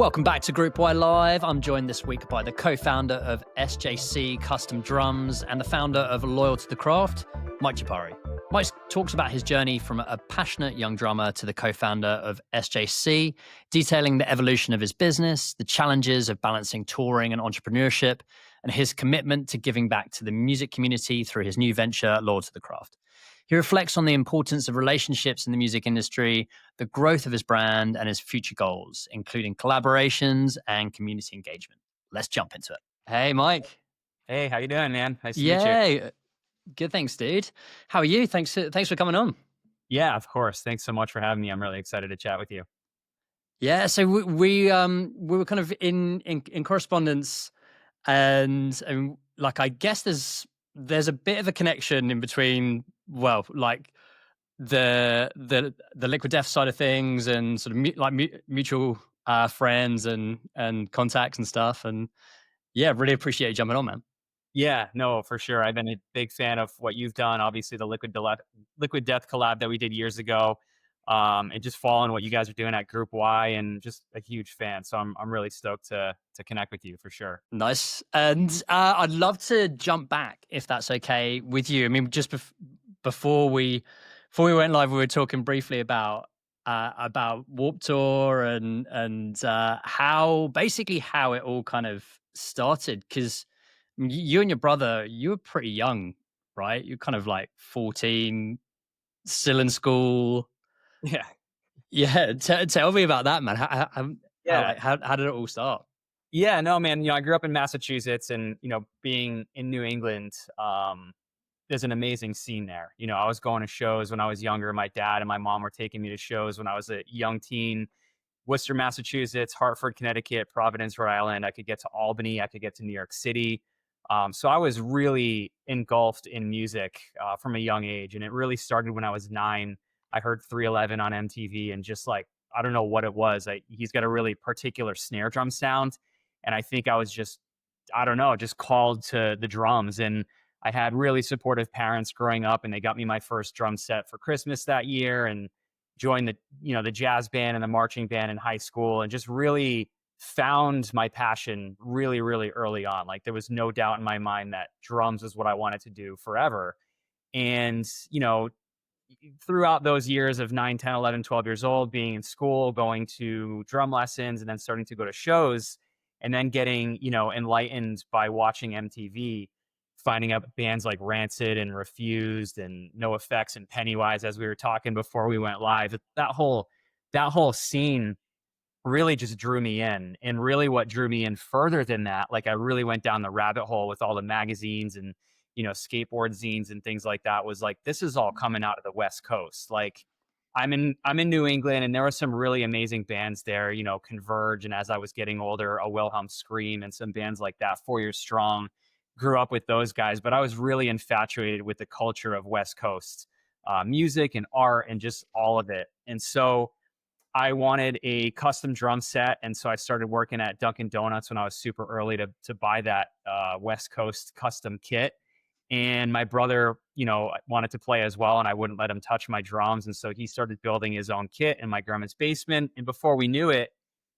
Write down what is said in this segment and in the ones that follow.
Welcome back to Group Y Live. I'm joined this week by the co-founder of SJC Custom Drums and the founder of Loyal to the Craft, Mike Ciprari. Mike talks about his journey from a passionate young drummer to the co-founder of SJC, detailing the evolution of his business, the challenges of balancing touring and entrepreneurship, and his commitment to giving back to the music community through his new venture, Loyal to the Craft. He reflects on the importance of relationships in the music industry, the growth of his brand, and his future goals, including collaborations and community engagement. Let's jump into it. Hey, Mike. Hey, how you doing, man? Nice to meet you. Good, thanks, dude. How are you? Thanks for coming on. Yeah, of course. Thanks so much for having me. I'm really excited to chat with you. Yeah, so we were kind of in correspondence, and like I guess there's a bit of a connection in between. Well, like the Liquid Death side of things, and sort of mutual friends and contacts and stuff. And yeah, really appreciate you jumping on, man. Yeah, no, for sure. I've been a big fan of what you've done. Obviously, the Liquid Death collab that we did years ago, and just following what you guys are doing at Group Y, and just a huge fan. So I'm really stoked to connect with you for sure. Nice. And I'd love to jump back, if that's okay with you. I mean, just before we went live, we were talking briefly about Warped Tour and how it all kind of started. Because you and your brother, you were pretty young, right? You're kind of like 14, still in school. Yeah. Yeah. Tell me about that, man. How did it all start? Yeah, no, man. I grew up in Massachusetts, and being in New England, there's an amazing scene there. I was going to shows when I was younger. My dad and my mom were taking me to shows when I was a young teen. Worcester, Massachusetts, Hartford, Connecticut, Providence, Rhode Island. I could get to Albany. I could get to New York City. So I was really engulfed in music from a young age. And it really started when I was 9. I heard 311 on MTV, and just like, I don't know what it was. He's got a really particular snare drum sound. And I think I was just called to the drums. And I had really supportive parents growing up, and they got me my first drum set for Christmas that year, and joined the jazz band and the marching band in high school, and just really found my passion really, really early on. Like, there was no doubt in my mind that drums is what I wanted to do forever. And, throughout those years of 9, 10, 11, 12 years old, being in school, going to drum lessons, and then starting to go to shows, and then getting, enlightened by watching MTV, finding out bands like Rancid and Refused and No Effects and Pennywise, as we were talking before we went live. That whole scene really just drew me in. And really what drew me in further than that, like, I really went down the rabbit hole with all the magazines and, skateboard zines and things like that, was like, this is all coming out of the West Coast. Like, I'm in New England, and there were some really amazing bands there, Converge, and as I was getting older, a Wilhelm Scream, and some bands like that, 4 Years Strong. Grew up with those guys, but I was really infatuated with the culture of West Coast music and art and just all of it. And so I wanted a custom drum set, and so I started working at Dunkin' Donuts when I was super early to buy that West Coast custom kit. And my brother, wanted to play as well, and I wouldn't let him touch my drums. And so he started building his own kit in my grandma's basement. And before we knew it,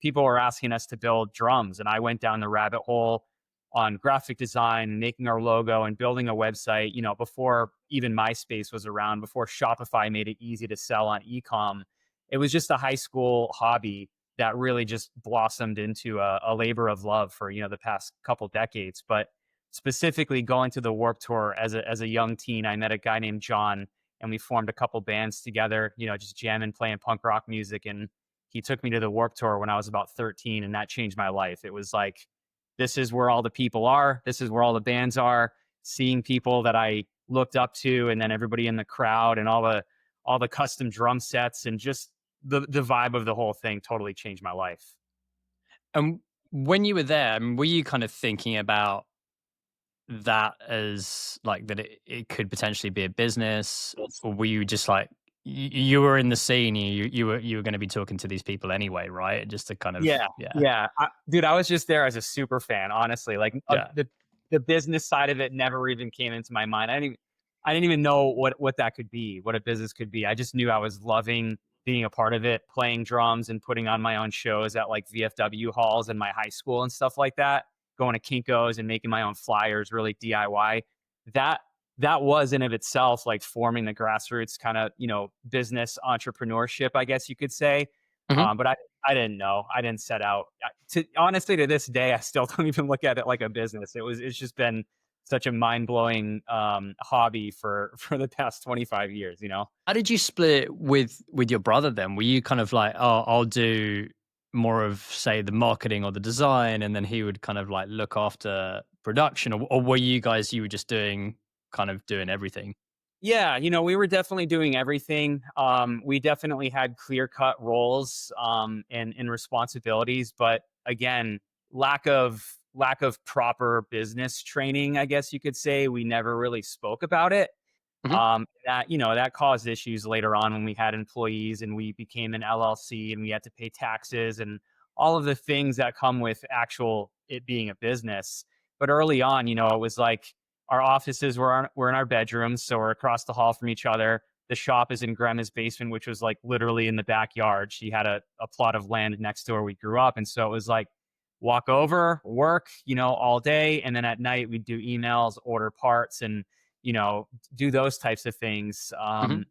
people were asking us to build drums. And I went down the rabbit hole on graphic design, making our logo, and building a website, before even MySpace was around, before Shopify made it easy to sell on e-com. It was just a high school hobby that really just blossomed into a labor of love for, the past couple decades. But specifically going to the Warped Tour as a young teen, I met a guy named John, and we formed a couple bands together, just jamming, playing punk rock music. And he took me to the Warped Tour when I was about 13, and that changed my life. It was like, this is where all the people are. This is where all the bands are. Seeing people that I looked up to, and then everybody in the crowd, and all the custom drum sets, and just the vibe of the whole thing totally changed my life. And when you were there, were you kind of thinking about that as like that it could potentially be a business, or were you just like, you were in the scene, you were going to be talking to these people anyway, right? Just to kind of dude, I was just there as a super fan, honestly. Like, the business side of it never even came into my mind. I didn't even know what that could be, what a business could be. I just knew I was loving being a part of it, playing drums and putting on my own shows at like VFW halls in my high school and stuff like that, going to Kinko's and making my own flyers, really DIY. That that was in of itself like forming the grassroots kind of, business entrepreneurship, I guess you could say. Hmm. But I didn't know. I didn't set out. Honestly, to this day, I still don't even look at it like a business. It's just been such a mind blowing hobby for the past 25 years. How did you split with your brother then? Were you kind of like, oh, I'll do more of, say, the marketing or the design, and then he would kind of like look after production, or were you were just doing everything? Yeah, we were definitely doing everything. We definitely had clear cut roles and responsibilities, but again, lack of proper business training, I guess you could say. We never really spoke about it. Hmm. That caused issues later on when we had employees and we became an LLC and we had to pay taxes and all of the things that come with actual it being a business. But early on, it was like our offices were in our bedrooms, so we're across the hall from each other. The shop is in grandma's basement, which was like literally in the backyard. She had a plot of land next to where we grew up, and so it was like walk over, work, all day, and then at night we'd do emails, order parts, and do those types of things. Hmm.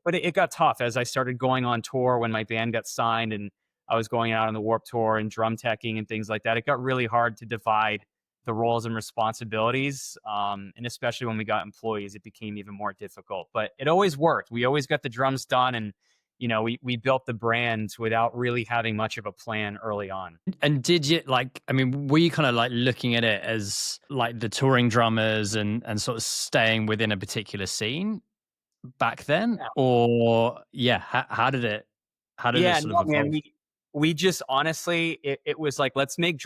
But it got tough as I started going on tour when my band got signed and I was going out on the Warp Tour and drum teching and things like that. It got really hard to divide the roles and responsibilities. And especially when we got employees, it became even more difficult. But it always worked. We always got the drums done, and we built the brand without really having much of a plan early on. And did you like? I mean, were you kind of like looking at it as like the touring drummers and sort of staying within a particular scene back then, or yeah, how did it Yeah, sort of no, man. evolve? We just honestly, it was like, let's make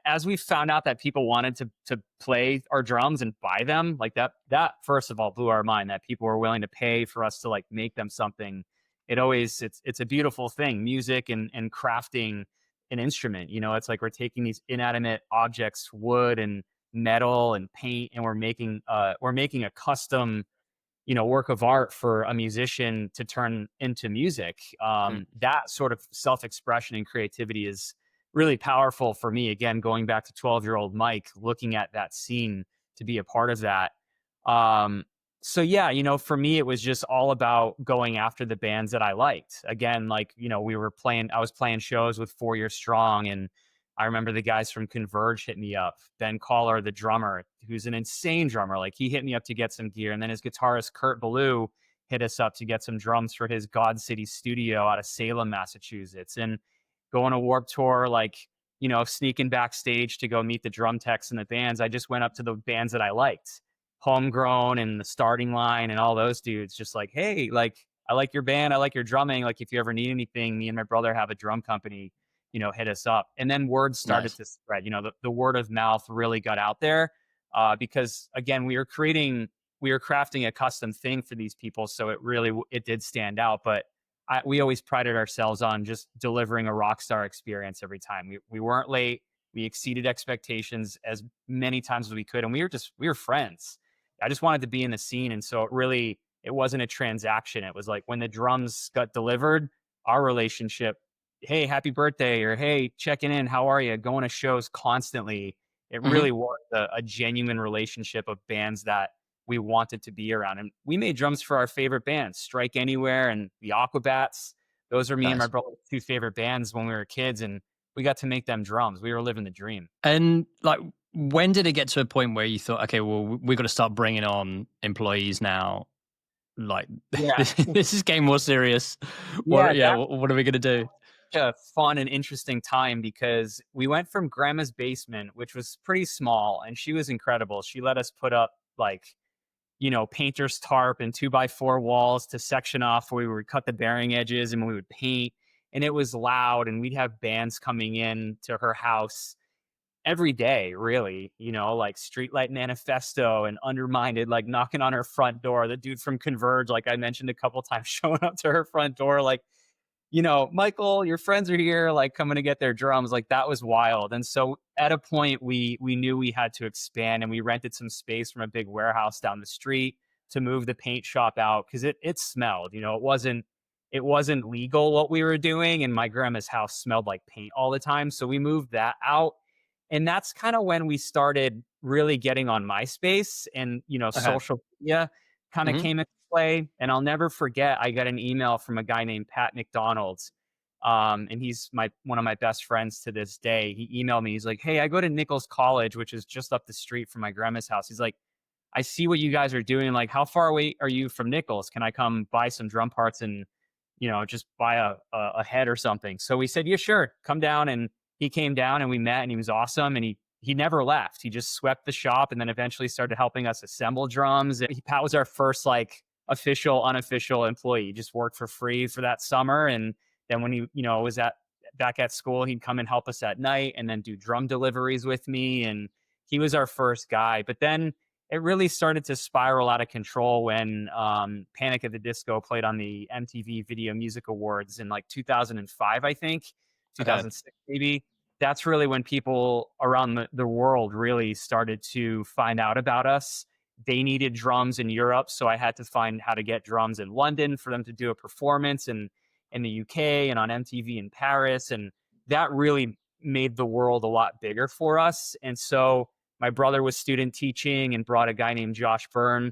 as we found out that people wanted to play our drums and buy them, like that first of all blew our mind that people were willing to pay for us to like make them something. It's a beautiful thing, music and crafting an instrument. It's like we're taking these inanimate objects, wood and metal and paint, and we're making a custom work of art for a musician to turn into music. Mm. That sort of self-expression and creativity is really powerful for me. Again, going back to 12-year-old Mike, looking at that scene to be a part of that. Um, so yeah, for me, it was just all about going after the bands that I liked. Again, like, I was playing shows with 4 Year Strong, and I remember the guys from Converge hit me up. Ben Collar, the drummer, who's an insane drummer, like he hit me up to get some gear. And then his guitarist, Kurt Ballou, hit us up to get some drums for his God City studio out of Salem, Massachusetts. And going to Warp Tour, like, sneaking backstage to go meet the drum techs and the bands, I just went up to the bands that I liked, Homegrown and the Starting Line and all those dudes, just like, hey, like, I like your band, I like your drumming. Like, if you ever need anything, me and my brother have a drum company, hit us up. And then word started Nice. to spread. The word of mouth really got out there, because again, we were crafting a custom thing for these people. So it did stand out. But we always prided ourselves on just delivering a rock star experience every time. We weren't late. We exceeded expectations as many times as we could. And we were friends. I just wanted to be in the scene. And so it wasn't a transaction. It was like when the drums got delivered, our relationship, hey, happy birthday, or hey, checking in, how are you, going to shows constantly. It Hmm. really was a genuine relationship of bands that we wanted to be around. And we made drums for our favorite bands, Strike Anywhere and the Aquabats. Those are me and my Nice. brother's two favorite bands when we were kids, and we got to make them drums. We were living the dream. And like, when did it get to a point where you thought, okay, well, we got to start bringing on employees now? Like, Yeah. this is getting more serious. Yeah, Yeah, what are we gonna do? a fun and interesting time because we went from grandma's basement, which was pretty small, and she was incredible. She let us put up like, painter's tarp and 2x4 walls to section off where we would cut the bearing edges and we would paint. And it was loud, and we'd have bands coming in to her house every day, really, like Streetlight Manifesto and Undermined, like knocking on her front door. The dude from Converge, like I mentioned a couple times, showing up to her front door, like, Michael, your friends are here, like coming to get their drums. Like that was wild. And so at a point we knew we had to expand, and we rented some space from a big warehouse down the street to move the paint shop out because it smelled. It wasn't it wasn't legal what we were doing, and my grandma's house smelled like paint all the time. So we moved that out. And that's kind of when we started really getting on MySpace, and, Okay. social media kind of Hmm. came into play. And I'll never forget, I got an email from a guy named Pat McDonald. And he's one of my best friends to this day. He emailed me. He's like, "Hey, I go to Nichols College, which is just up the street from my grandma's house." He's like, "I see what you guys are doing. Like, how far away are you from Nichols? Can I come buy some drum parts and, just buy a head or something?" So we said, "Yeah, sure. Come down." And he came down and we met, and he was awesome. And he never left. He just swept the shop, and then eventually started helping us assemble drums. And Pat was our first like official, unofficial employee. He just worked for free for that summer. And then when he, was back at school, he'd come and help us at night and then do drum deliveries with me. And he was our first guy. But then it really started to spiral out of control when Panic at the Disco played on the MTV Video Music Awards in like 2005, I think, Okay. 2006 maybe. That's really when people around the world really started to find out about us. They needed drums in Europe, so I had to find how to get drums in London for them to do a performance, and in the UK and on MTV in Paris. And that really made the world a lot bigger for us. And so my brother was student teaching and brought a guy named Josh Byrne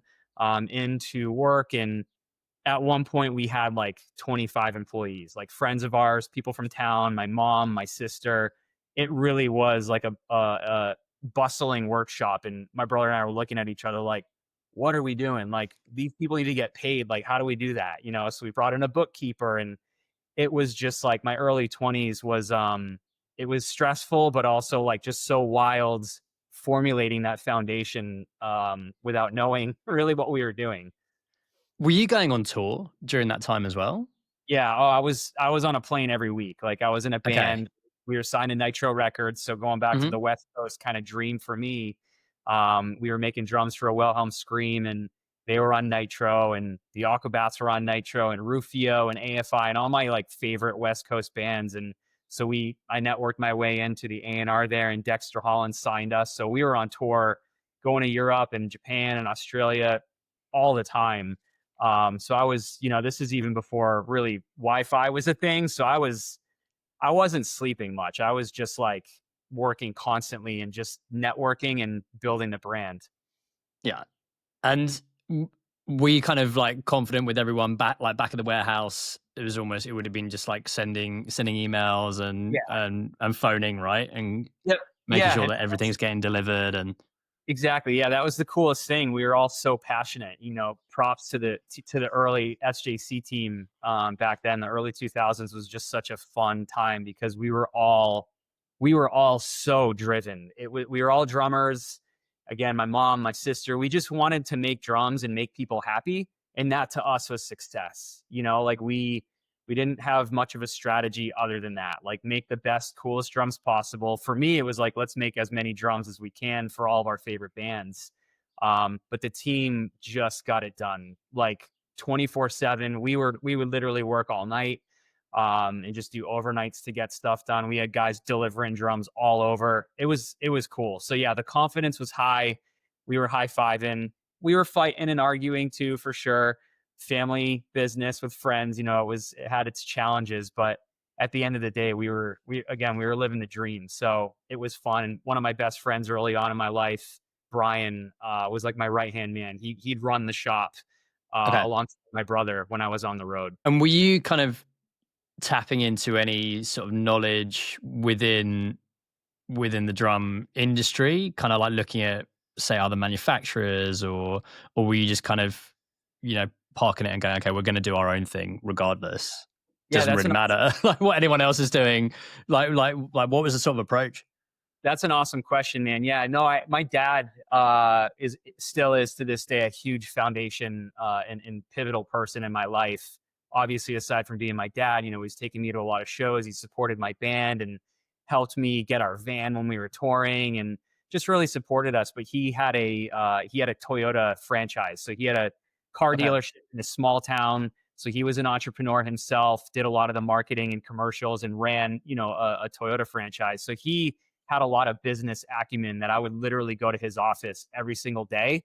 in to work. And at one point we had like 25 employees, like friends of ours, people from town, my mom, my sister. It really was like a bustling workshop. And my brother and I were looking at each other like, what are we doing? Like, these people need to get paid. Like, how do we do that? So we brought in a bookkeeper. And it was just like my early 20s was it was stressful, but also like just so wild, formulating that foundation without knowing really what we were doing. Were you going on tour during that time as well? Yeah, oh, I was on a plane every week. Like, I was in a Okay. band. We were signed to Nitro Records, so going back to Hmm. the West Coast kind of dream for me. We were making drums for a Wilhelm Scream, and they were on Nitro, and the Aquabats were on Nitro, and Rufio and AFI and all my like favorite West Coast bands. And so I networked my way into the A&R there, and Dexter Holland signed us. So we were on tour, going to Europe and Japan and Australia all the time. So I was, this is even before really Wi-Fi was a thing. So I wasn't sleeping much. I was just like working constantly and just networking and building the brand. Yeah. And were you kind of like confident with everyone back at the warehouse? It would have been just like sending emails Yeah. and phoning, right? And Yep. making Yeah. sure And that everything's getting delivered and exactly. Yeah. That was the coolest thing. We were all so passionate, props to the early SJC team back then. The early 2000s was just such a fun time because we were all so driven. We were all drummers. Again, my mom, my sister, we just wanted to make drums and make people happy. And that to us was success. Like we didn't have much of a strategy other than that. Like, make the best, coolest drums possible. For me, it was like, let's make as many drums as we can for all of our favorite bands. But the team just got it done like 24/7. We would literally work all night and just do overnights to get stuff done. We had guys delivering drums all over. It was cool. So yeah, the confidence was high. We were high-fiving. We were fighting and arguing too, for sure. Family business with friends, it had its challenges, but at the end of the day, we were living the dream. So it was fun. And one of my best friends early on in my life, Brian, was like my right-hand man. He'd run the shop okay. alongside my brother when I was on the road. And were you kind of tapping into any sort of knowledge within the drum industry, kind of like looking at, say, other manufacturers, or were you just kind of, parking it and going, okay, we're going to do our own thing regardless? Yeah, Doesn't really matter like what anyone else is doing. Like what was the sort of approach? that's an awesome question, man. Yeah, no, my dad is still is to this day a huge foundation and pivotal person in my life. Obviously, aside from being my dad, he's taken me to a lot of shows. He supported my band and helped me get our van when we were touring, and just really supported us. But he had a Toyota franchise, so he had a car Okay. dealership in a small town. So he was an entrepreneur himself, did a lot of the marketing and commercials, and ran a Toyota franchise. So he had a lot of business acumen that I would literally go to his office every single day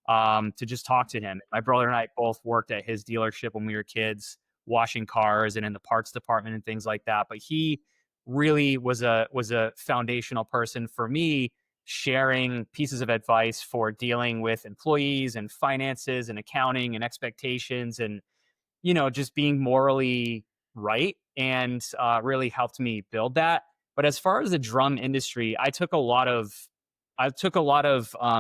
to just talk to him. My brother and I both worked at his dealership when we were kids. washing cars and in the parts department and things like that. But he really was a foundational person for me, sharing pieces of advice for dealing with employees and finances and accounting and expectations, and just being morally right, and really helped me build that. But as far as the drum industry, I took a lot of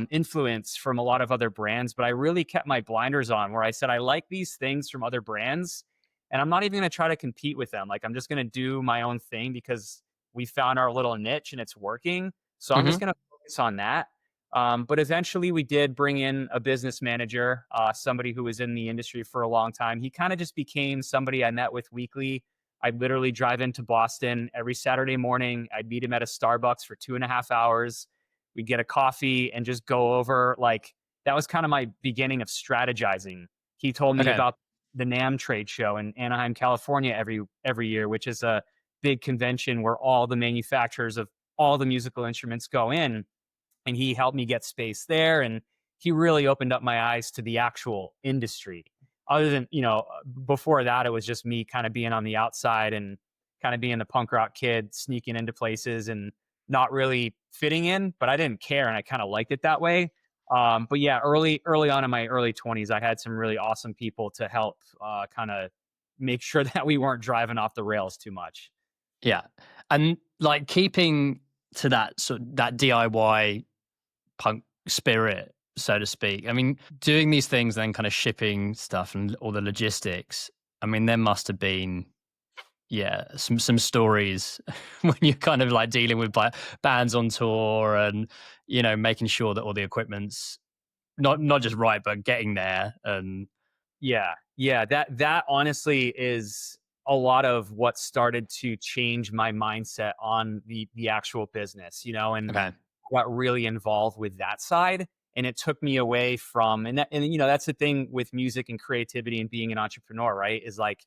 influence from a lot of other brands, but I really kept my blinders on, where I said, I like these things from other brands, and I'm not even going to try to compete with them. Like, I'm just going to do my own thing because we found our little niche and it's working. So I'm just Hmm. going to focus on that. But eventually we did bring in a business manager, somebody who was in the industry for a long time. He kind of just became somebody I met with weekly. I'd literally drive into Boston every Saturday morning. I'd meet him at a Starbucks for 2.5 hours. We'd get a coffee and just go over, like, that was kind of my beginning of strategizing. He told me Okay. about the NAMM trade show in Anaheim, California every year, which is a big convention where all the manufacturers of all the musical instruments go in, and he helped me get space there, and he really opened up my eyes to the actual industry. Other than, before that, it was just me kind of being on the outside and kind of being the punk rock kid sneaking into places and not really fitting in, but I didn't care, and I kind of liked it that way. But yeah, early on in my early 20s, I had some really awesome people to help kind of make sure that we weren't driving off the rails too much. Yeah. And like keeping to that DIY punk spirit, so to speak. I mean, doing these things, then kind of shipping stuff and all the logistics. I mean, there must have been, yeah, some stories when you're kind of like dealing with bands on tour and making sure that all the equipment's not just right, but getting there. And Yeah, yeah, that honestly is a lot of what started to change my mindset on the actual business, and okay, got really involved with that side. And it took me away from, and that's the thing with music and creativity and being an entrepreneur, right? Is like,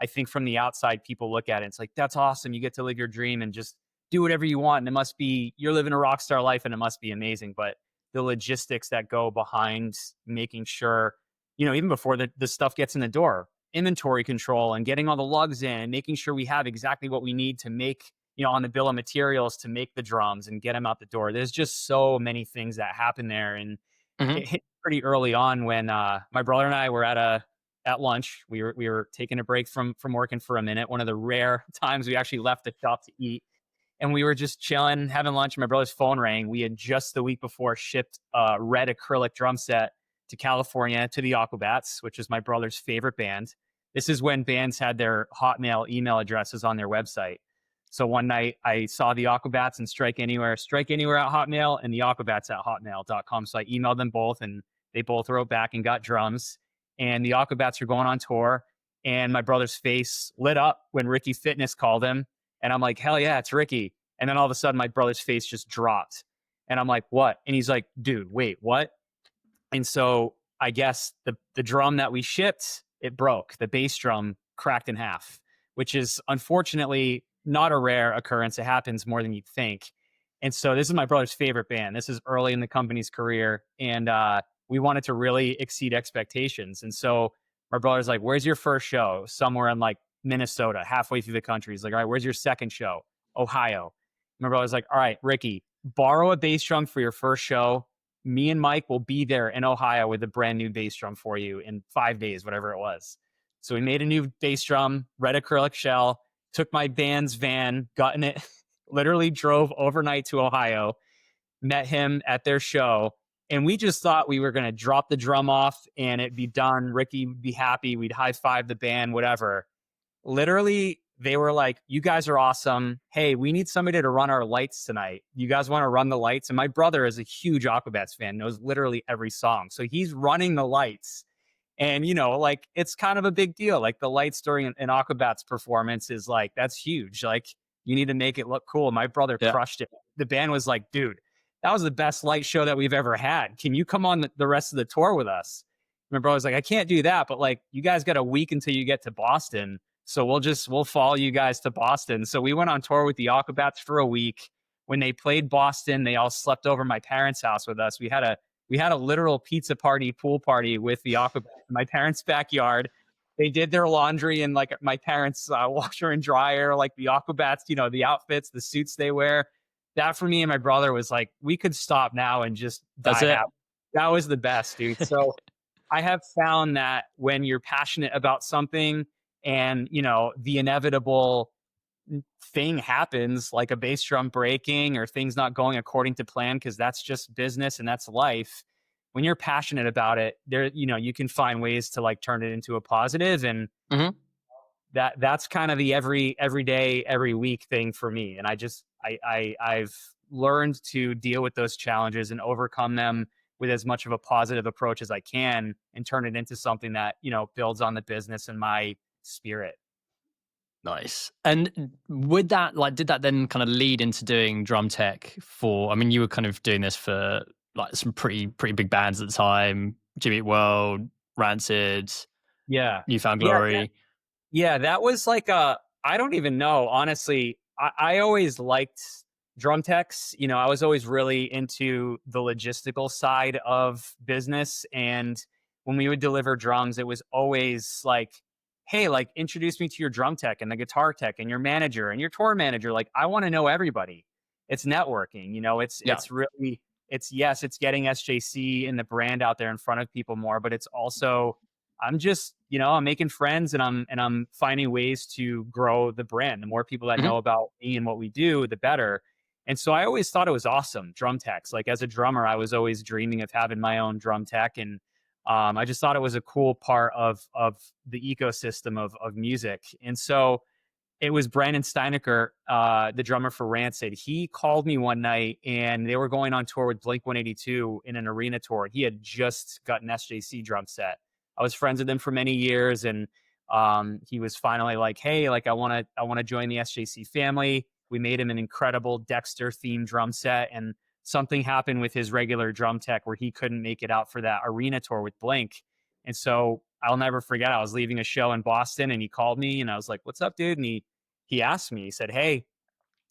I think from the outside, people look at it, it's like, that's awesome. You get to live your dream and just do whatever you want. And it must be, you're living a rock star life and it must be amazing. But the logistics that go behind making sure, even before the stuff gets in the door, inventory control and getting all the lugs in and making sure we have exactly what we need to make, on the bill of materials to make the drums and get them out the door. There's just so many things that happen there. And hmm, it hit pretty early on when my brother and I were at lunch. We were taking a break from working for a minute. One of the rare times we actually left the shop to eat, and we were just chilling, having lunch. My brother's phone rang. We had just the week before shipped a red acrylic drum set to California to the Aquabats, which is my brother's favorite band. This is when bands had their Hotmail email addresses on their website. So one night I saw the Aquabats and Strike Anywhere at Hotmail, and the Aquabats at hotmail.com. So I emailed them both, and they both wrote back and got drums. And the Aquabats are going on tour. And my brother's face lit up when Ricky Fitness called him. And I'm like, hell yeah, it's Ricky. And then all of a sudden, my brother's face just dropped. And I'm like, what? And he's like, dude, wait, what? And so I guess the drum that we shipped, it broke. The bass drum cracked in half, which is unfortunately not a rare occurrence. It happens more than you'd think. And so this is my brother's favorite band. This is early in the company's career. And we wanted to really exceed expectations. And so my brother's like, where's your first show? Somewhere in like Minnesota, halfway through the country. He's like, all right, where's your second show? Ohio. My brother's like, all right, Ricky, borrow a bass drum for your first show. Me and Mike will be there in Ohio with a brand new bass drum for you in 5 days, whatever it was. So we made a new bass drum, red acrylic shell, took my band's van, got in it, literally drove overnight to Ohio, met him at their show. And we just thought we were going to drop the drum off and it'd be done. Ricky would be happy. We'd high five the band, whatever. Literally, they were like, you guys are awesome. Hey, we need somebody to run our lights tonight. You guys want to run the lights? And my brother is a huge Aquabats fan, knows literally every song. So he's running the lights. And, like, it's kind of a big deal. Like, the lights during an Aquabats performance is like, that's huge. Like, you need to make it look cool. My brother yeah, crushed it. The band was like, dude, that was the best light show that we've ever had. Can you come on the rest of the tour with us? My brother's like, I can't do that. But like, you guys got a week until you get to Boston. So we'll follow you guys to Boston. So we went on tour with the Aquabats for a week. When they played Boston, they all slept over my parents' house with us. We had a literal pizza party, pool party with the Aquabats in my parents' backyard. they did their laundry in like my parents' washer and dryer, like the aquabats, the outfits, the suits they wear. That for me and my brother was like, we could stop now and just That's die it. happy. That was the best, dude. So I have found that when you're passionate about something and, the inevitable thing happens, like a bass drum breaking or things not going according to plan, because that's just business and that's life. When you're passionate about it, you can find ways to like turn it into a positive, and Mhm. that's kind of the every day, every week thing for me. And I've learned to deal with those challenges and overcome them with as much of a positive approach as I can, and turn it into something that, builds on the business and my spirit. Nice. And would that did that then kind of lead into doing drum tech for, I mean, you were kind of doing this for like some pretty big bands at the time, Jimmy Eat World, Rancid, Yeah. Newfound Yeah. Glory. Yeah, that was like I don't even know, honestly. I always liked drum techs. I was always really into the logistical side of business. And when we would deliver drums, it was always like, hey, like introduce me to your drum tech and the guitar tech and your manager and your tour manager. Like, I want to know everybody. It's networking, Yeah. it's really, yes, it's getting SJC and the brand out there in front of people more, but it's also, I'm just, I'm making friends, and I'm finding ways to grow the brand. The more people that Mhm. know about me and what we do, the better. And so I always thought it was awesome, drum techs. Like as a drummer, I was always dreaming of having my own drum tech, and I just thought it was a cool part of the ecosystem of music. And so it was Brandon Steinecker, the drummer for Rancid. He called me one night, and they were going on tour with Blink 182 in an arena tour. He had just gotten SJC drum set. I was friends with him for many years, and he was finally like, "Hey, like I want to join the SJC family." We made him an incredible Dexter themed drum set, and something happened with his regular drum tech where he couldn't make it out for that arena tour with Blink. And so I'll never forget. I was leaving a show in Boston, and he called me, and I was like, "What's up, dude?" And he asked me. He said, "Hey,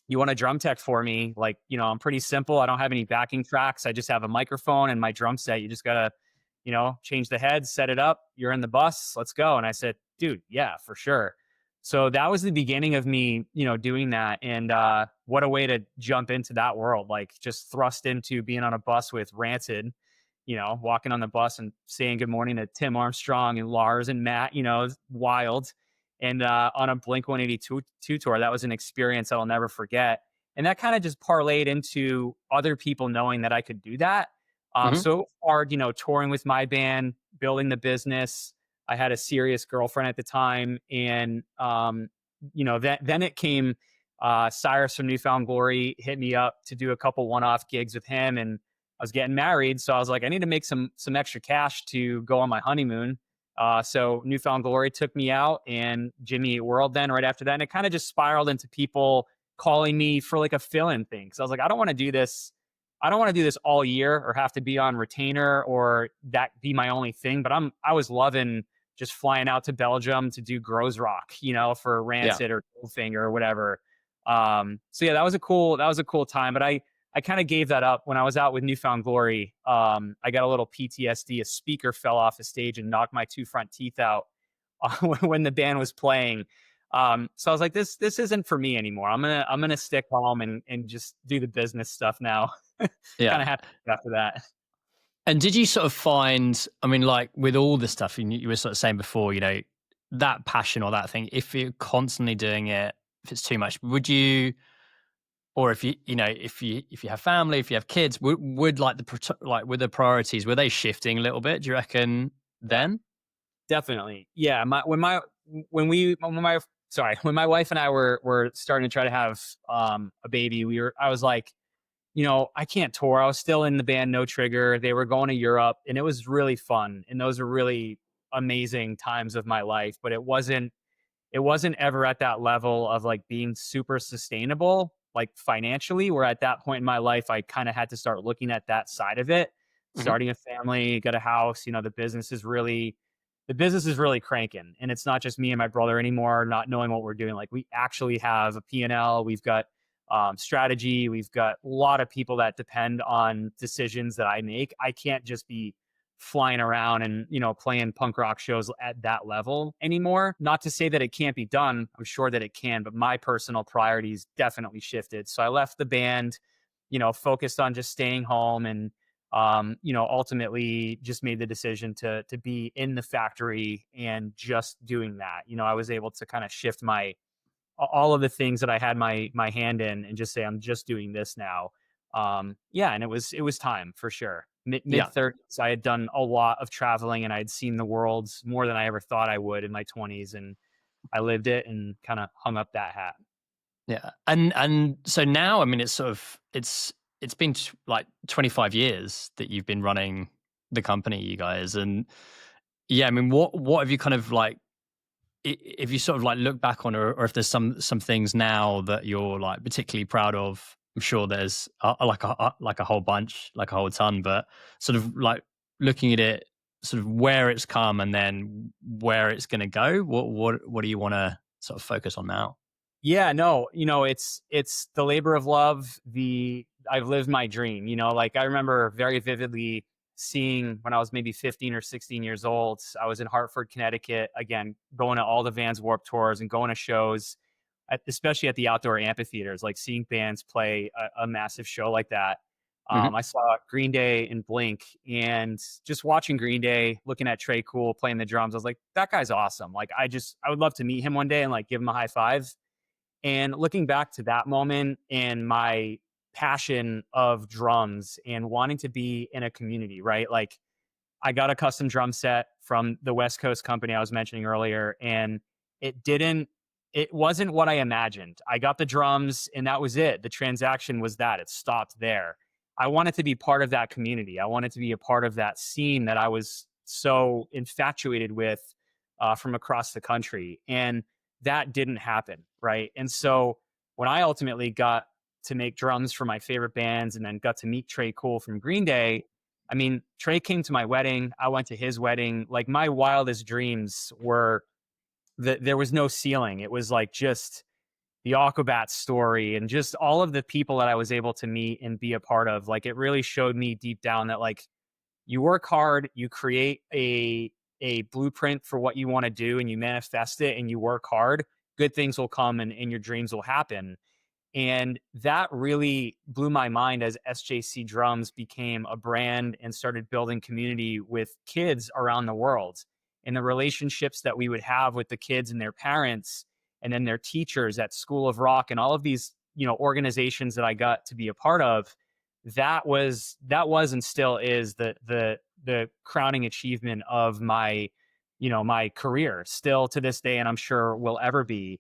you want a drum tech for me? Like, I'm pretty simple. I don't have any backing tracks. I just have a microphone and my drum set. You just gotta, change the head, set it up. You're in the bus. Let's go." And I said, "Dude, yeah, for sure." So that was the beginning of me, doing that. And what a way to jump into that world! Like just thrust into being on a bus with Rancid, walking on the bus and saying good morning to Tim Armstrong and Lars and Matt, wild. And on a Blink 182 tour, that was an experience I'll never forget. And that kind of just parlayed into other people knowing that I could do that. Mhm. So hard, touring with my band, building the business. I had a serious girlfriend at the time. And, then it came, Cyrus from Newfound Glory hit me up to do a couple one-off gigs with him. And I was getting married, so I was like, I need to make some extra cash to go on my honeymoon. So Newfound Glory took me out, and Jimmy Eat World then right after that. And it kind of just spiraled into people calling me for like a fill-in thing. So I was like, I don't want to do this. I don't want to do this all year or have to be on retainer or that be my only thing. But I was loving just flying out to Belgium to do Grows Rock, for Yeah. Rancid or Goldfinger or whatever. So yeah, that was a cool time. But I kind of gave that up when I was out with Newfound Glory. I got a little PTSD. A speaker fell off the stage and knocked my two front teeth out when the band was playing. So I was like, this isn't for me anymore. I'm gonna stick home and just do the business stuff now. Kind Yeah. of happy after that. And did you sort of find, I mean, like with all the stuff you were sort of saying before, that passion or that thing, if you're constantly doing it, if it's too much, would you, or if you have family, if you have kids, would like with the priorities, were they shifting a little bit? Do you reckon Yeah, then? definitely. Yeah, when my wife and I were starting to try to have a baby, I was like, I can't tour. I was still in the band No Trigger. They were going to Europe, and it was really fun. And those were really amazing times of my life, but it wasn't ever at that level of like being super sustainable, like financially, where at that point in my life, I kind of had to start looking at that side of it, Hmm. starting a family, got a house, the business is really cranking, and it's not just me and my brother anymore, not knowing what we're doing. Like we actually have a P&L, we've got strategy, we've got a lot of people that depend on decisions that I make. I can't just be flying around and, playing punk rock shows at that level anymore. Not to say that it can't be done. I'm sure that it can, but my personal priorities definitely shifted. So I left the band, focused on just staying home, and ultimately just made the decision to be in the factory and just doing that. I was able to kind of shift all of the things that I had my hand in and just say, I'm just doing this now. Yeah. And it was time for sure. Mid Yeah. 30s, I had done a lot of traveling and I had seen the world more than I ever thought I would in my 20s. And I lived it and kind of hung up that hat. Yeah. And so now, I mean, it's sort of it's been like 25 years that you've been running the company, you guys. And yeah, I mean, what have you kind of like, if you sort of like look back on, or if there's some things now that you're like particularly proud of? I'm sure there's like a whole bunch, like a whole ton, but sort of like looking at it, sort of where it's come and then where it's going to go. What do you want to sort of focus on now? Yeah, no, it's the labor of love. I've lived my dream, like I remember very vividly seeing when I was maybe 15 or 16 years old. I was in Hartford, Connecticut, again, going to all the Vans Warped Tours and going to shows, especially at the outdoor amphitheaters, like seeing bands play a massive show like that. Hmm. I saw Green Day and Blink, and just watching Green Day, looking at Trey Cool playing the drums, I was like, that guy's awesome. Like, I would love to meet him one day and like give him a high five. And looking back to that moment and my passion of drums and wanting to be in a community, right? Like, I got a custom drum set from the West Coast company I was mentioning earlier, and it didn't, it wasn't what I imagined. I got the drums and that was it. The transaction was that, it stopped there. I wanted to be part of that community. I wanted to be a part of that scene that I was so infatuated with from across the country. And that didn't happen. Right. And so when I ultimately got to make drums for my favorite bands and then got to meet Trey Cool from Green Day, I mean, Trey came to my wedding. I went to his wedding. Like, my wildest dreams were that there was no ceiling. It was like just the Aquabat story and just all of the people that I was able to meet and be a part of. Like, it really showed me deep down that, like, you work hard, you create a blueprint for what you want to do, and you manifest it and you work hard, good things will come, and your dreams will happen. And that really blew my mind as SJC Drums became a brand and started building community with kids around the world. And the relationships that we would have with the kids and their parents, and then their teachers at School of Rock, and all of these, organizations that I got to be a part of, that was and still is the crowning achievement of my career, still to this day, and I'm sure will ever be.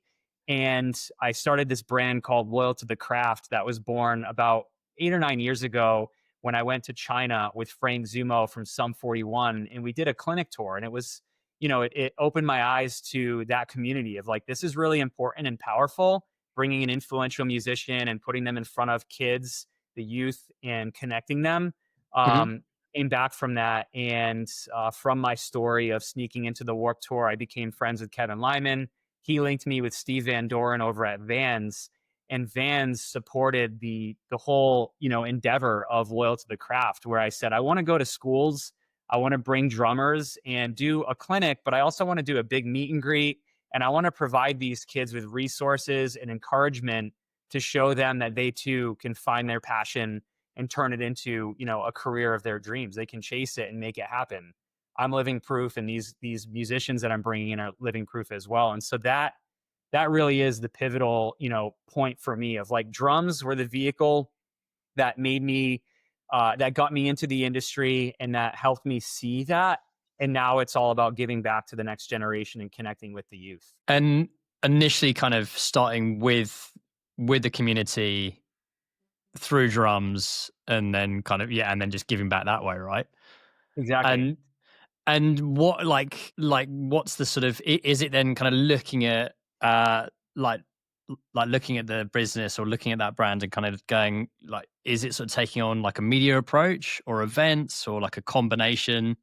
And I started this brand called Loyal to the Craft that was born about 8 or 9 years ago when I went to China with Frank Zumo from Sum 41, and we did a clinic tour. And it was, it opened my eyes to that community of like, this is really important and powerful, bringing an influential musician and putting them in front of kids, the youth, and connecting them. Hmm. Came back from that, and from my story of sneaking into the Warped Tour, I became friends with Kevin Lyman. He linked me with Steve Van Doren over at Vans, and Vans supported the whole endeavor of Loyal to the Craft, where I said, I want to go to schools, I want to bring drummers and do a clinic, but I also want to do a big meet and greet, and I want to provide these kids with resources and encouragement to show them that they too can find their passion and turn it into a career of their dreams. They can chase it and make it happen. I'm living proof, and these musicians that I'm bringing in are living proof as well. And so that really is the pivotal point for me, of like, drums were the vehicle that made me that got me into the industry and that helped me see that. And now it's all about giving back to the next generation and connecting with the youth. And initially, kind of starting with the community through drums, and then kind of and then just giving back that way, right? Exactly. And what like what's the sort of, is it then kind of looking at like looking at the business or looking at that brand and kind of going like, is it sort of taking on like a media approach or events or like a combination?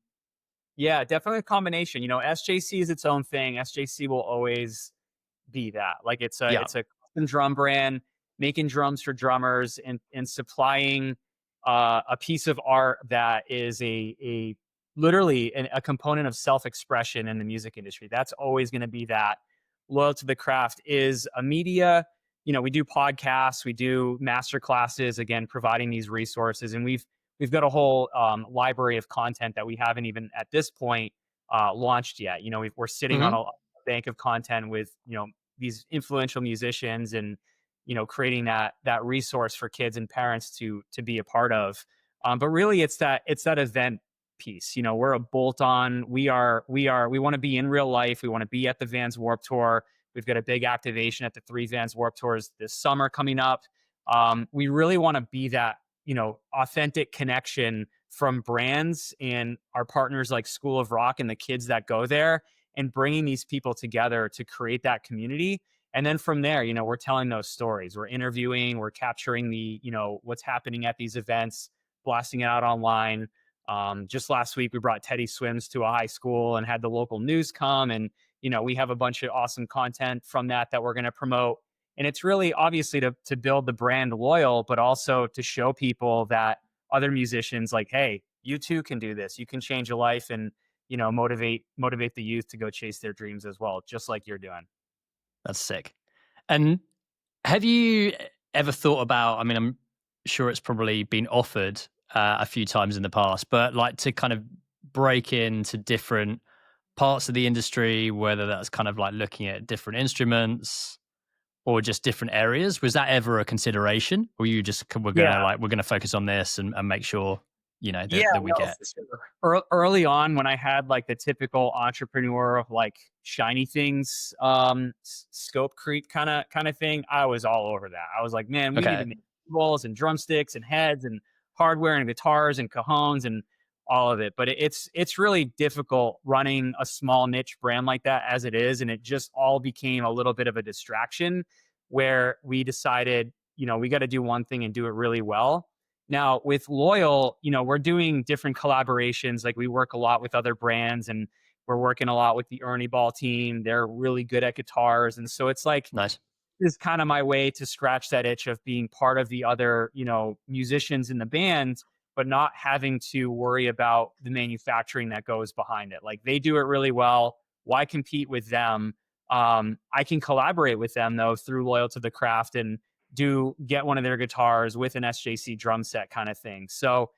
Yeah, definitely a combination. SJC is its own thing. SJC will always be that. Like, it's a Yeah. it's a custom drum brand, making drums for drummers, and supplying a piece of art that is a literally a component of self-expression in the music industry. That's always going to be that. Loyal to the Craft is a media. We do podcasts, we do master classes, again, providing these resources. And we've got a whole library of content that we haven't even at this point launched yet. We're sitting on Hmm. a bank of content with, these influential musicians, and, creating that resource for kids and parents to be a part of. But really it's that event piece. We're a bolt on. We want to be in real life. We want to be at the Vans Warped Tour. We've got a big activation at the 3 Vans Warped Tours this summer coming up. We really want to be that, authentic connection from brands and our partners like School of Rock and the kids that go there, and bringing these people together to create that community. And then from there, we're telling those stories. We're interviewing, we're capturing the, what's happening at these events, blasting it out online. Just last week, we brought Teddy Swims to a high school and had the local news come. And, we have a bunch of awesome content from that we're going to promote. And it's really obviously to build the brand loyal, but also to show people that other musicians like, hey, you too can do this. You can change a life and, motivate the youth to go chase their dreams as well, just like you're doing. That's sick. And have you ever thought about, I mean, I'm sure it's probably been offered a few times in the past, but like to kind of break into different parts of the industry, whether that's kind of like looking at different instruments or just different areas? Was that ever a consideration? Or you just, we're gonna focus on this and make sure, that we get. For sure. Early on, when I had like the typical entrepreneur, like shiny things, scope creep kind of thing, I was all over that. I was like, man, we need to make balls and drumsticks and heads and hardware and guitars and cajones and all of it. But it's really difficult running a small niche brand like that as it is. And it just all became a little bit of a distraction, where we decided, we got to do one thing and do it really well. Now with Loyal, we're doing different collaborations. Like we work a lot with other brands, and we're working a lot with the Ernie Ball team. They're really good at guitars. And so it's like, Nice. This is kind of my way to scratch that itch of being part of the other, musicians in the band, but not having to worry about the manufacturing that goes behind it. Like they do it really well. Why compete with them? I can collaborate with them though through Loyal to the Craft and get one of their guitars with an SJC drum set kind of thing. So,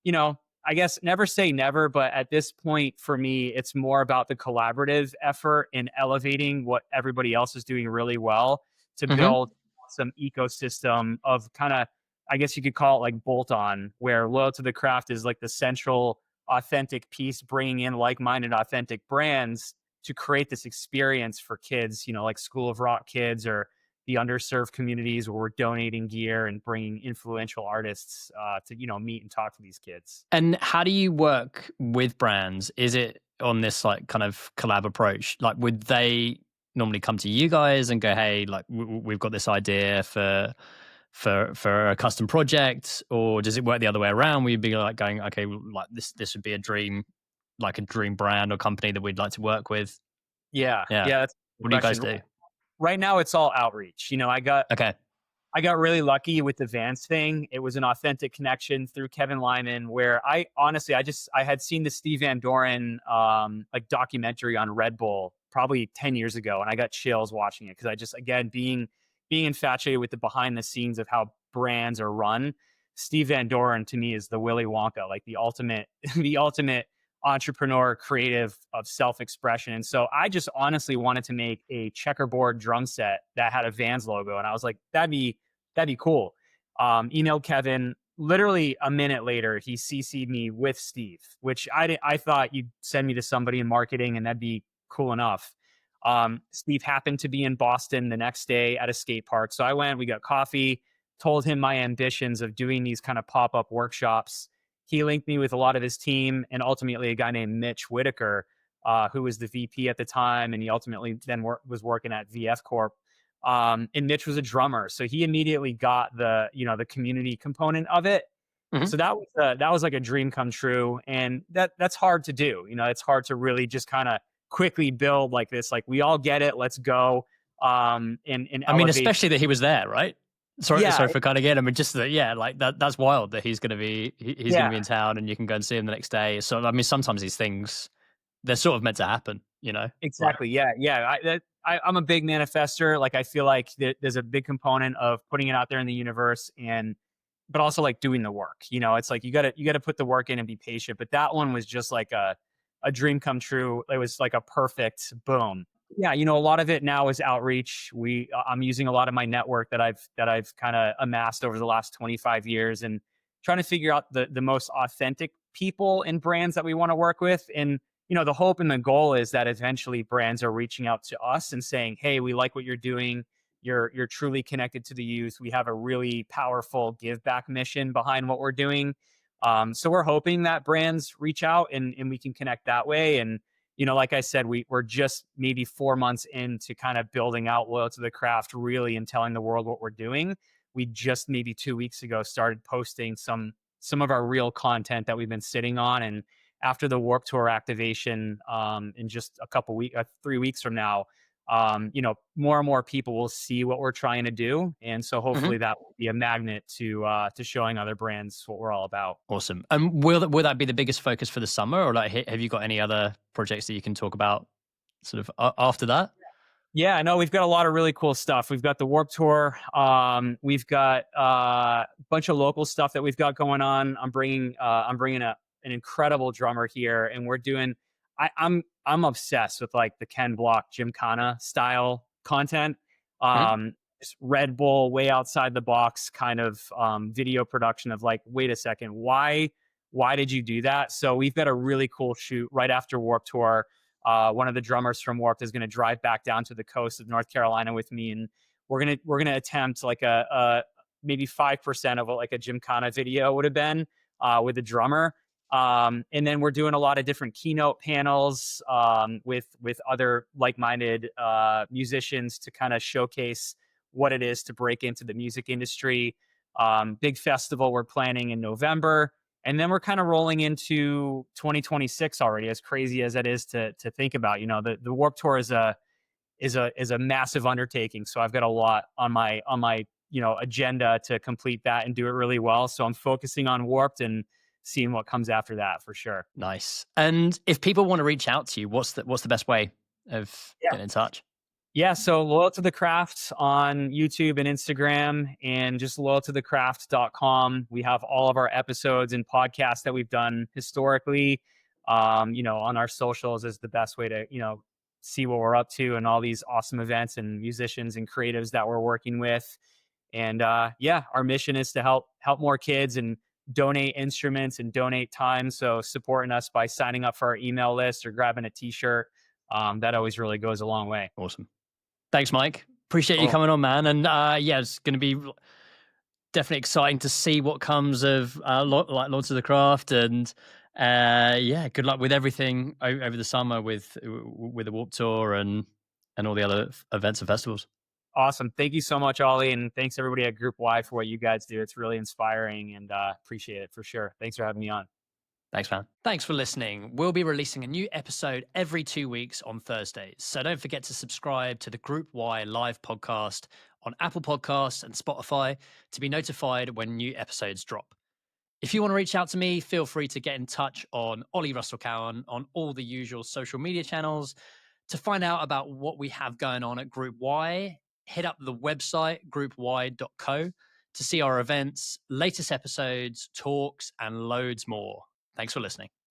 I guess never say never, but at this point for me, it's more about the collaborative effort in elevating what everybody else is doing really well to build some ecosystem of kind of, I guess you could call it like bolt on, where Loyal to the Craft is like the central authentic piece, bringing in like-minded authentic brands to create this experience for kids, like School of Rock kids or the underserved communities, where we're donating gear and bringing influential artists to, meet and talk to these kids. And how do you work with brands? Is it on this like kind of collab approach? Like would they normally come to you guys and go, hey, like we've got this idea for a custom project, or does it work the other way around? We'd be like going, okay, like this would be a dream brand or company that we'd like to work with. Yeah. That's what do you guys do? Right now, it's all outreach. I got really lucky with the Vans thing. It was an authentic connection through Kevin Lyman, where I had seen the Steve Van Doren like documentary on Red Bull probably 10 years ago, and I got chills watching it, because I just, again, being infatuated with the behind the scenes of how brands are run. Steve Van Doren to me is the Willy Wonka, like the ultimate entrepreneur, creative of self-expression. And so I just honestly wanted to make a checkerboard drum set that had a Vans logo. And I was like, that'd be cool. Emailed Kevin. Literally a minute later, he CC'd me with Steve, which I thought you'd send me to somebody in marketing and that'd be cool enough. Steve happened to be in Boston the next day at a skate park. So I went, we got coffee, told him my ambitions of doing these kind of pop-up workshops. He linked me with a lot of his team, and ultimately a guy named Mitch Whitaker, who was the VP at the time. And he ultimately then was working at VF Corp. And Mitch was a drummer. So he immediately got the community component of it. Mm-hmm. So that was like a dream come true. And that's hard to do. It's hard to really just kind of quickly build like this, like we all get it, let's go. And I mean, especially that he was there, right? Sorry, Yeah, sorry for cutting in. I mean, just that, yeah, like that's wild that he's going to be he's going to yeah, be in town and you can go and see him the next day. So I mean, sometimes these things they're sort of meant to happen, you know? Like, exactly. Yeah, yeah. I'm a big manifester. Like, I feel like there's a big component of putting it out there in the universe, and but also like doing the work. It's like you gotta put the work in and be patient. But that one was just like a dream come true. It was like a perfect boom. Yeah, a lot of it now is outreach. I'm using a lot of my network that I've kind of amassed over the last 25 years, and trying to figure out the most authentic people and brands that we want to work with. And the hope and the goal is that eventually brands are reaching out to us and saying, "Hey, we like what you're doing. You're truly connected to the youth. We have a really powerful give back mission behind what we're doing." So we're hoping that brands reach out, and we can connect that way. And like I said, we're just maybe 4 months into kind of building out Loyal to the Craft really, and telling the world what we're doing. We just maybe 2 weeks ago started posting some of our real content that we've been sitting on. And after the Warped Tour activation, in just a couple weeks, 3 weeks from now, more and more people will see what we're trying to do, and so mhm. hopefully that will be a magnet to showing other brands what we're all about. Awesome. And will that be the biggest focus for the summer, or like have you got any other projects that you can talk about sort of after that? Yeah, no, we've got a lot of really cool stuff. We've got the Warp Tour. We've got a bunch of local stuff that we've got going on. I'm bringing an incredible drummer here, and we're doing. I'm obsessed with like the Ken Block Gymkhana style content. Mhm. This Red Bull way outside the box kind of video production of like, wait a second, why did you do that? So we've got a really cool shoot right after Warp Tour. One of the drummers from Warped is going to drive back down to the coast of North Carolina with me, and we're gonna attempt like a maybe 5% of what like a Gymkhana video would have been, with the drummer. And then we're doing a lot of different keynote panels, with other like-minded musicians to kind of showcase what it is to break into the music industry. Big festival we're planning in November. And then we're kind of rolling into 2026 already, as crazy as it is to think about. The Warp Tour is a massive undertaking. So I've got a lot on my agenda to complete that and do it really well. So I'm focusing on Warped and seeing what comes after that for sure. Nice. And if people want to reach out to you, what's the best way of getting in touch? Yeah, so Loyal to the Craft on YouTube and Instagram, and just loyaltothecraft.com. We have all of our episodes and podcasts that we've done historically. On our socials is the best way to, see what we're up to and all these awesome events and musicians and creatives that we're working with. And yeah, our mission is to help more kids and donate instruments and donate time. So supporting us by signing up for our email list or grabbing a t-shirt, that always really goes a long way. Awesome. Thanks, Mike. Appreciate you Cool. coming on, man. And yeah, it's going to be definitely exciting to see what comes of like Lords of the Craft. And yeah, good luck with everything over the summer with the Warped Tour and all the other events and festivals. Awesome. Thank you so much, Ollie. And thanks everybody at Group Y for what you guys do. It's really inspiring, and appreciate it for sure. Thanks for having me on. Thanks, man. Thanks for listening. We'll be releasing a new episode every 2 weeks on Thursdays. So don't forget to subscribe to the Group Y live podcast on Apple Podcasts and Spotify to be notified when new episodes drop. If you want to reach out to me, feel free to get in touch on Oli Russell-Cowan on all the usual social media channels. To find out about what we have going on at Group Y, hit up the website groupy.co to see our events, latest episodes, talks, and loads more. Thanks for listening.